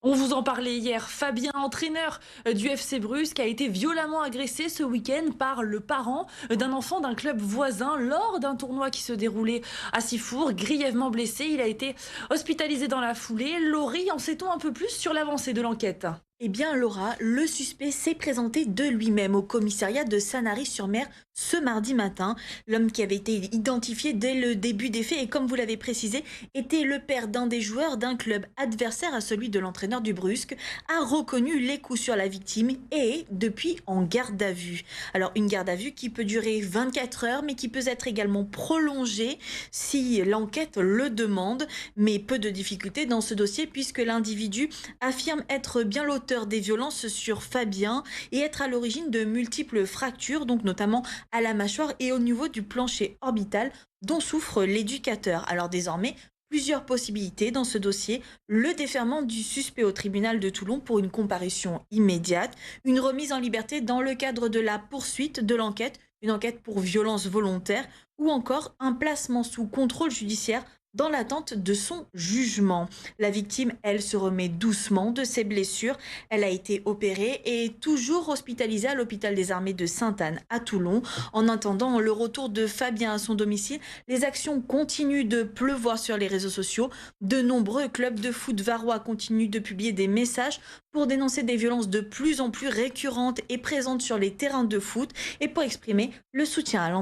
On vous en parlait hier, Fabien, entraîneur du FC Brusque, a été violemment agressé ce week-end par le parent d'un enfant d'un club voisin lors d'un tournoi qui se déroulait à Sifour. Grièvement blessé, il a été hospitalisé dans la foulée. Laurie, en sait-on un peu plus sur l'avancée de l'enquête? Eh bien, Laura, le suspect s'est présenté de lui-même au commissariat de Sanary-sur-Mer ce mardi matin. L'homme qui avait été identifié dès le début des faits et comme vous l'avez précisé, était le père d'un des joueurs d'un club adversaire à celui de l'entraîneur du Brusque, a reconnu les coups sur la victime et est depuis en garde à vue. Alors, une garde à vue qui peut durer 24 heures, mais qui peut être également prolongée si l'enquête le demande. Mais peu de difficultés dans ce dossier puisque l'individu affirme être bien l'auteur des violences sur Fabien et être à l'origine de multiples fractures, donc notamment à la mâchoire et au niveau du plancher orbital dont souffre l'éducateur. Alors désormais, plusieurs possibilités dans ce dossier, le déferment du suspect au tribunal de Toulon pour une comparution immédiate, une remise en liberté dans le cadre de la poursuite de l'enquête, une enquête pour violence volontaire ou encore un placement sous contrôle judiciaire dans l'attente de son jugement. La victime, elle, se remet doucement de ses blessures. Elle a été opérée et est toujours hospitalisée à l'hôpital des armées de Sainte-Anne à Toulon. En attendant le retour de Fabien à son domicile, les actions continuent de pleuvoir sur les réseaux sociaux. De nombreux clubs de foot varois continuent de publier des messages pour dénoncer des violences de plus en plus récurrentes et présentes sur les terrains de foot et pour exprimer le soutien à l'entraîneur.